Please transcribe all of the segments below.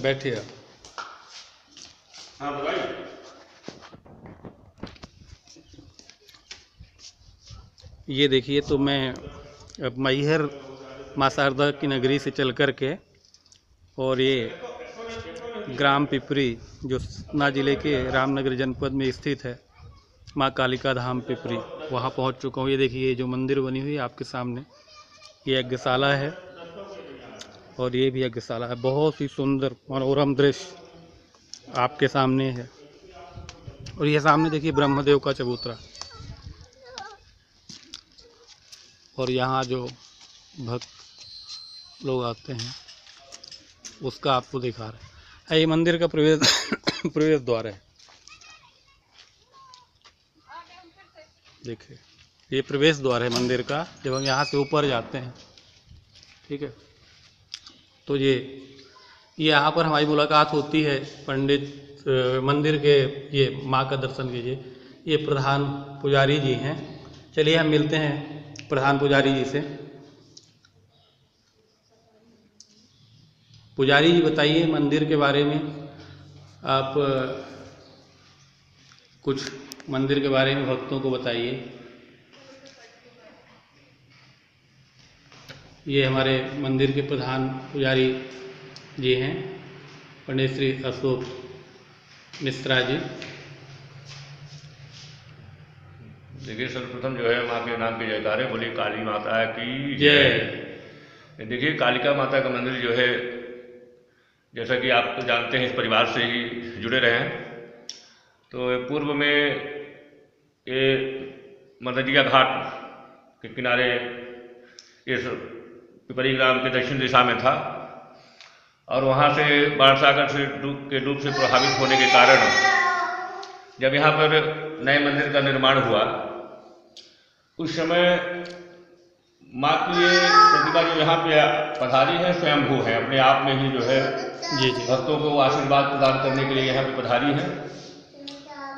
बैठिए। हाँ बताइए। ये देखिए, तो मैं अब मैहर माँ शारदा की नगरी से चल कर के और ये ग्राम पिपरी जो सतना जिले के रामनगर जनपद में स्थित है, माँ कालिका धाम पिपरी, वहाँ पहुँच चुका हूँ। ये देखिए, ये जो मंदिर बनी हुई है आपके सामने, ये यज्ञशाला है और ये भी यज्ञशाला है। बहुत ही सुंदर मनोरम दृश्य आपके सामने है। और ये सामने देखिए ब्रह्मदेव का चबूतरा, और यहाँ जो भक्त लोग आते हैं उसका आपको दिखा रहे हैं। ये मंदिर का प्रवेश द्वार है। देखिए, ये प्रवेश द्वार है मंदिर का, जब हम यहाँ से ऊपर जाते हैं। ठीक है, तो ये यहाँ पर हमारी मुलाकात होती है पंडित मंदिर के, ये माँ का दर्शन कीजिए। ये प्रधान पुजारी जी हैं। चलिए हम मिलते हैं प्रधान पुजारी जी से। पुजारी जी बताइए मंदिर के बारे में, आप कुछ मंदिर के बारे में भक्तों को बताइए। ये हमारे मंदिर के प्रधान पुजारी जी हैं, पंडित श्री अशोक मिश्रा जी। देखिए, सर्वप्रथम जो है माँ के नाम के जयकारे बोली काली माता की जय। देखिए, कालिका माता का मंदिर जो है, जैसा कि आप तो जानते हैं, इस परिवार से ही जुड़े रहे हैं। तो पूर्व में ये मददिया घाट के किनारे इस पिपरी ग्राम के दक्षिण दिशा में था, और वहाँ से बाढ़ सागर से डूब से प्रभावित होने के कारण जब यहाँ पर नए मंदिर का निर्माण हुआ, उस समय माँ की ये प्रतिमा जो यहाँ पे पधारी है स्वयंभू है, अपने आप में ही जो है जी भक्तों को आशीर्वाद प्रदान करने के लिए यहाँ पे पधारी है।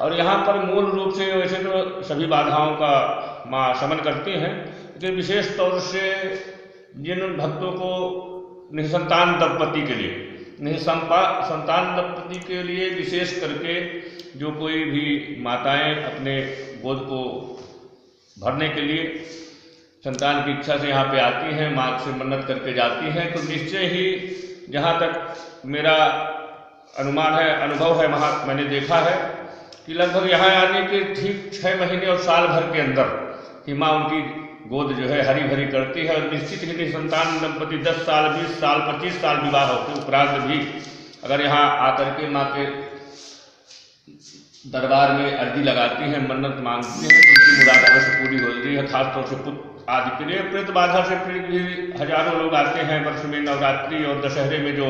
और यहाँ पर मूल रूप से वैसे तो सभी बाधाओं का माँ शमन करती हैं, लेकिन विशेष तौर से जिन भक्तों को निसंतान दंपति के लिए, संतान दंपति के लिए विशेष करके जो कोई भी माताएं अपने गोद को भरने के लिए संतान की इच्छा से यहाँ पे आती हैं, माँ से मन्नत करके जाती हैं, तो निश्चय ही जहाँ तक मेरा अनुमान है, अनुभव है, वहाँ मैंने देखा है कि लगभग यहाँ आने के ठीक 6 महीने और साल भर के अंदर ही माँ उनकी गोद जो है हरी भरी करती है। और निश्चित ही संतान दंपति 10 साल 20 साल 25 साल विवाह होते उपरांत भी अगर यहाँ आकर के माँ के दरबार में अर्जी लगाती हैं, मन्नत मांगती हैं, तो उनकी मुराद अवश्य पूरी होती है। खासतौर से पुत्र आदि के लिए प्रेत बाधा से फिर भी हजारों लोग आते हैं। वर्ष में नवरात्रि और दशहरे में जो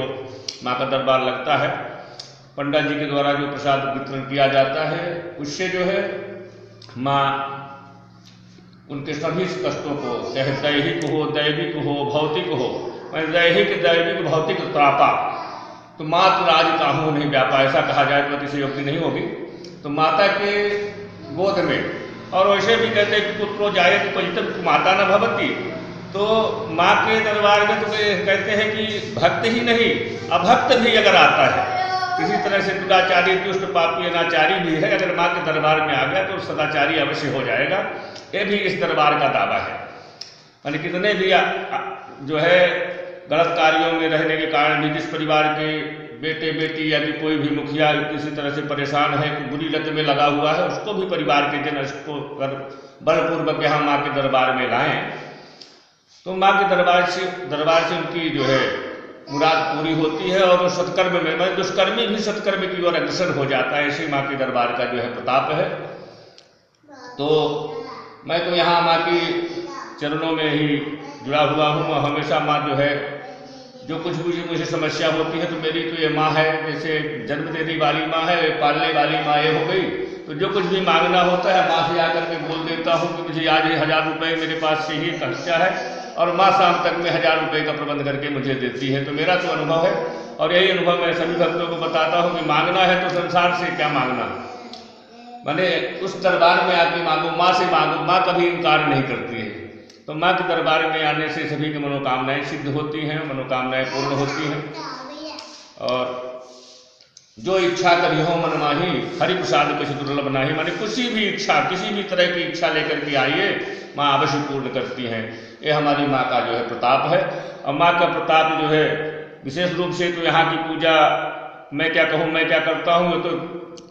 माँ का दरबार लगता है, पंडित जी के द्वारा जो प्रसाद वितरण किया जाता है, उससे जो है माँ उनके सभी कष्टों को, चाहे दैहिक हो, दैविक हो, भौतिक हो, दैहिक दैविक भौतिक त्रापा, तो मात्र राज काहू नहीं व्यापा, ऐसा कहा जाए तो अतिशयोक्ति नहीं होगी। तो माता के गोद में, और वैसे भी कहते हैं कि पुत्रो जायत क्वचित् माता न भवति, तो माँ के दरबार में तो कहते हैं कि भक्त ही नहीं अभक्त भी अगर आता है, इसी तरह से दुराचारी दुष्ट पापी अनाचारी भी है, अगर माँ के दरबार में आ गया तो सदाचारी अवश्य हो जाएगा। ये भी इस दरबार का दावा है। यानी कितने भी जो है गलत कार्यों में रहने के कारण भी, जिस परिवार के बेटे बेटी यदि कोई भी मुखिया किसी तरह से परेशान है, बुरी लत में लगा हुआ है, उसको भी परिवार के जन उसको अगर बलपूर्वक यहाँ माँ के दरबार में लाएं, तो माँ के दरबार से उनकी जो है मुराद पूरी होती है। और सत्कर्म में, मैं दुष्कर्मी भी सत्कर्म की ओर अग्रसर हो जाता है। ऐसी माँ के दरबार का जो है प्रताप है। तो मैं तो यहाँ माँ की चरणों में ही जुड़ा हुआ हूँ। हमेशा माँ जो है, जो कुछ भी मुझे समस्या होती है, तो मेरी तो ये माँ है, जैसे जन्म देने वाली माँ है, पालने वाली माँ ये हो गई। तो जो कुछ भी मांगना होता है माँ से आकर के बोल देता हूँ कि मुझे आज 1000 रुपये मेरे पास चाहिए, खर्चा है, और माँ शाम तक में 1000 रुपये का प्रबंध करके मुझे देती है। तो मेरा तो अनुभव है, और यही अनुभव मैं सभी भक्तों को बताता हूँ कि मांगना है तो संसार से क्या मांगना, मैंने उस दरबार में आके मांगो, माँ से मांगो, माँ कभी इनकार नहीं करती है। तो माँ के दरबार में आने से सभी की मनोकामनाएं सिद्ध होती हैं, मनोकामनाएं पूर्ण होती हैं। और जो इच्छा करी हो मन माही, हरि प्रसाद कुछ दुर्लभ नाही। माने किसी भी इच्छा, किसी भी तरह की इच्छा लेकर के आइए, माँ अवश्य पूर्ण करती हैं। ये हमारी माँ का जो है प्रताप है। और माँ का प्रताप जो है विशेष रूप से तो यहाँ की पूजा मैं क्या कहूँ, मैं क्या करता हूँ, तो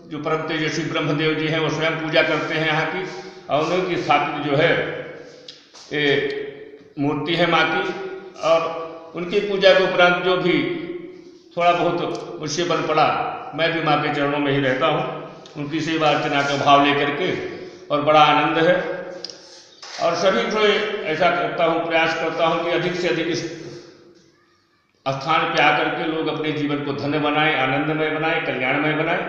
जो परम तेजस्वी ब्रह्मदेव जी हैं वो स्वयं पूजा करते हैं यहाँ की, और उनकी स्थापित जो है ये मूर्ति है माँ की। और उनकी पूजा के उपरांत जो भी थोड़ा बहुत मुझसे बन पड़ा, मैं भी माँ के चरणों में ही रहता हूँ, उनकी सेवा अर्चना का भाव लेकर के, और बड़ा आनंद है। और सभी को ऐसा करता हूँ, प्रयास करता हूँ कि अधिक से अधिक इस स्थान पे आकर के लोग अपने जीवन को धन्य बनाएं, आनंदमय बनाएं, कल्याणमय बनाएं।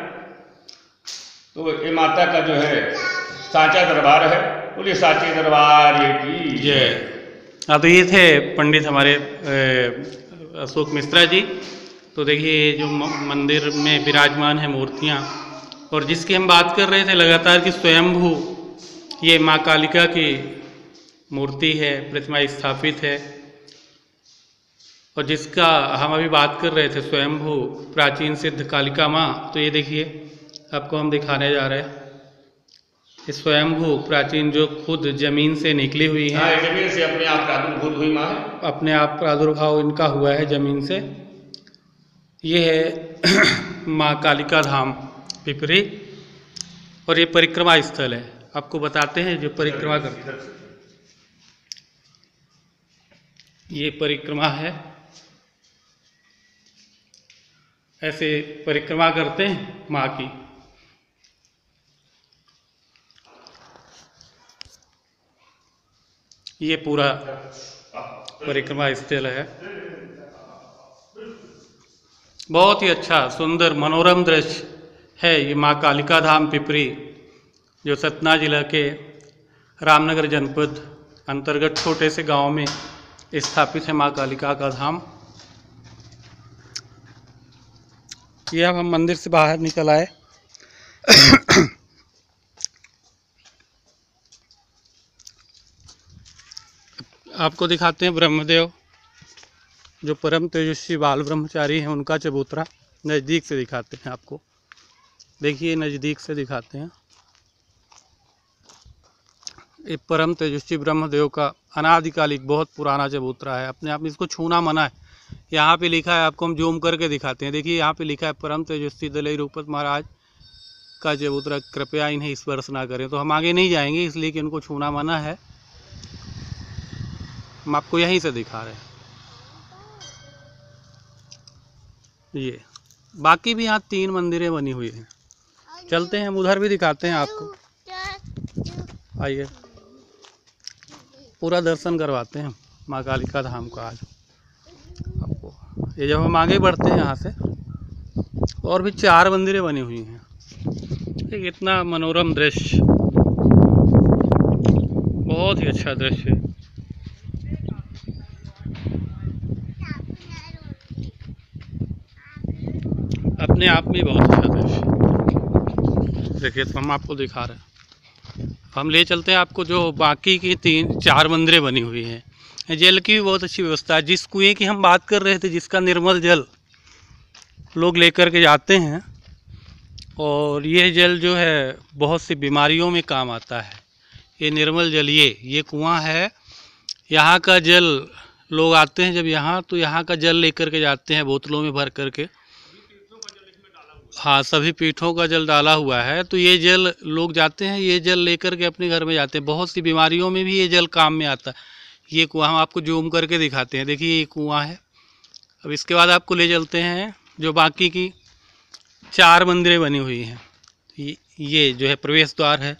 तो ये माता का जो है साचा दरबार है, बोलिए साचे दरबार की जय। हाँ, तो ये थे पंडित हमारे अशोक मिश्रा जी। तो देखिए जो मंदिर में विराजमान है मूर्तियाँ, और जिसकी हम बात कर रहे थे लगातार कि स्वयंभू ये माँ कालिका की मूर्ति है, प्रतिमा स्थापित है, और जिसका हम अभी बात कर रहे थे स्वयंभू प्राचीन सिद्ध कालिका माँ। तो ये देखिए आपको हम दिखाने जा रहे हैं इस स्वयंभू प्राचीन जो खुद जमीन से निकली हुई है, जमीन से अपने आप प्रादुर्भूत हुई माँ है, अपने आप प्रादुर्भाव इनका हुआ है जमीन से। ये है माँ कालिका धाम पिपरी, और ये परिक्रमा स्थल है। आपको बताते हैं जो परिक्रमा करते हैं, ये परिक्रमा है, ऐसे परिक्रमा करते हैं माँ की। ये पूरा परिक्रमा स्थल है, बहुत ही अच्छा सुंदर मनोरम दृश्य है ये माँ कालिका धाम पिपरी, जो सतना जिला के रामनगर जनपद अंतर्गत छोटे से गांव में स्थापित है माँ कालिका का धाम। ये अब हम मंदिर से बाहर निकल आए। आपको दिखाते हैं ब्रह्मदेव, जो परम तेजस्वी बाल ब्रह्मचारी हैं, उनका चबूतरा नज़दीक से दिखाते हैं आपको। देखिए नज़दीक से दिखाते हैं, ये परम तेजस्वी ब्रह्मदेव का अनादिकालिक बहुत पुराना चबूतरा है। अपने आप में इसको छूना मना है। यहाँ पे लिखा है, आपको हम जूम करके दिखाते हैं। देखिए यहाँ पे लिखा है परम तेजस्वी दलई रूपत महाराज का चबूतरा, कृपया इन्हें स्पर्श ना करें। तो हम आगे नहीं जाएंगे इसलिए कि उनको छूना मना है, हम आपको यहीं से दिखा रहे हैं। ये बाकी भी यहाँ 3 मंदिरें बनी हुई हैं, चलते हैं हम उधर भी दिखाते हैं आपको। आइए पूरा दर्शन करवाते हैं माँ कालिका धाम का आज आपको। ये जब हम आगे बढ़ते हैं यहाँ से, और भी 4 मंदिरें बनी हुई हैं। एक इतना मनोरम दृश्य, बहुत ही अच्छा दृश्य। अपने आप में बहुत अच्छा दृश्य। देखिए तो हम आपको दिखा रहे हैं, हम ले चलते हैं आपको जो बाकी की 3-4 मंदिरें बनी हुई हैं। जल की भी बहुत अच्छी व्यवस्था है। जिस कुएं की हम बात कर रहे थे, जिसका निर्मल जल लोग लेकर के जाते हैं, और ये जल जो है बहुत सी बीमारियों में काम आता है। ये निर्मल जल, ये कुआं है, यहाँ का जल लोग आते हैं जब यहाँ, तो यहाँ का जल लेकर के जाते हैं बोतलों में भर करके। हाँ, सभी पीठों का जल डाला हुआ है। तो ये जल लोग जाते हैं, ये जल लेकर के अपने घर में जाते हैं। बहुत सी बीमारियों में भी ये जल काम में आता है। ये कुआं हम आपको जूम करके दिखाते हैं। देखिए ये कुआं है। अब इसके बाद आपको ले चलते हैं जो बाकी की 4 मंदिरें बनी हुई हैं। ये जो है प्रवेश द्वार है,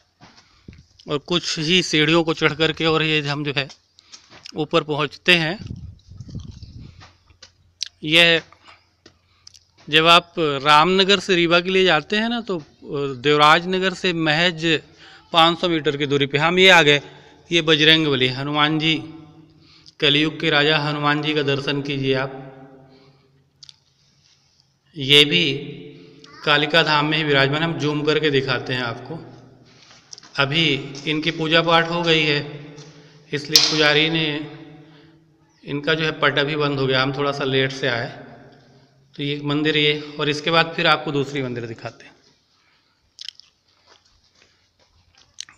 और कुछ ही सीढ़ियों को चढ़ करके और ये हम जो है ऊपर पहुंचते हैं। यह जब आप रामनगर से रीवा के लिए जाते हैं ना, तो देवराज नगर से महज 500 मीटर की दूरी पे हम ये आ गए। ये बजरंगबली हनुमान जी, कलयुग के राजा हनुमान जी का दर्शन कीजिए आप। ये भी कालिका धाम में ही विराजमान, हम जूम करके दिखाते हैं आपको। अभी इनकी पूजा पाठ हो गई है, इसलिए पुजारी ने इनका जो है पट अभी बंद हो गया, हम थोड़ा सा लेट से आए। तो ये मंदिर ये, और इसके बाद फिर आपको दूसरी मंदिर दिखाते हैं,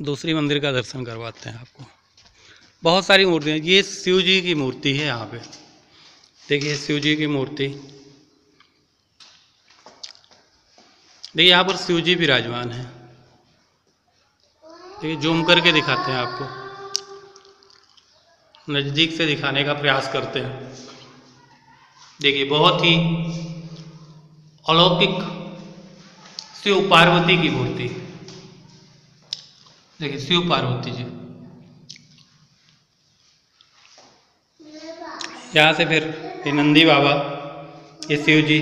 दूसरी मंदिर का दर्शन करवाते हैं आपको। बहुत सारी मूर्तियाँ, ये शिव जी की मूर्ति है यहाँ पे, देखिए शिव जी की मूर्ति, देखिए यहाँ पर शिव जी विराजमान है। देखिए जूम करके दिखाते हैं आपको, नज़दीक से दिखाने का प्रयास करते हैं। देखिए बहुत ही अलौकिक शिव पार्वती की मूर्ति, देखिए शिव पार्वती जी। यहाँ से फिर ये नंदी बाबा, ये शिव जी,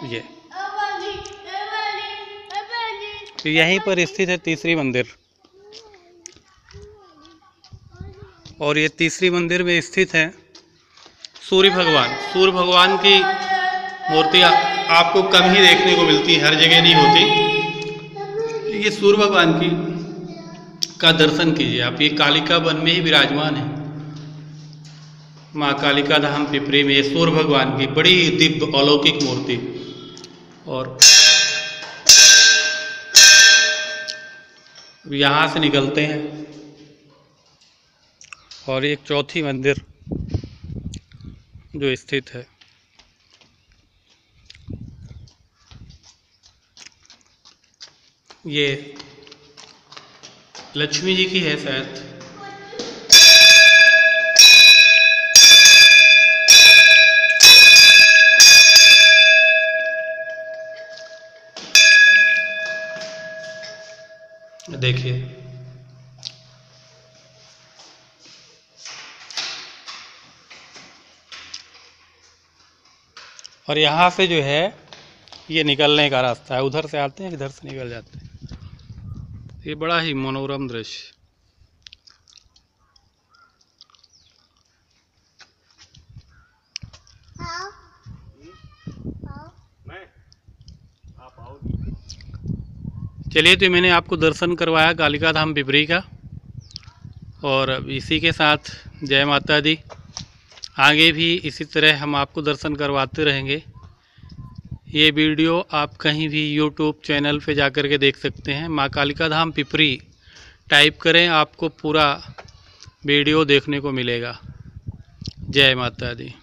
ये तो यहीं पर स्थित है तीसरी मंदिर। और ये तीसरी मंदिर में स्थित है सूर्य भगवान। सूर्य भगवान की मूर्तियाँ आपको कम ही देखने को मिलती हैं, हर जगह नहीं होती। ये सूर्य भगवान की का दर्शन कीजिए आप, ये कालिका वन में ही विराजमान है, माँ कालिका धाम पिपरी में। ये सूर्य भगवान की बड़ी दिव्य अलौकिक मूर्ति। और यहाँ से निकलते हैं और एक चौथी मंदिर जो स्थित है, ये लक्ष्मी जी की है शायद। देखिए और यहाँ से जो है ये निकलने का रास्ता है, उधर से आते हैं इधर से निकल जाते हैं। ये बड़ा ही मनोरम दृश्य। चलिए, तो मैंने आपको दर्शन करवाया कालिका धाम पिपरी का, और इसी के साथ जय माता दी। आगे भी इसी तरह हम आपको दर्शन करवाते रहेंगे। ये वीडियो आप कहीं भी YouTube चैनल पे जाकर के देख सकते हैं। माँ कालिका धाम पिपरी टाइप करें, आपको पूरा वीडियो देखने को मिलेगा। जय माता दी।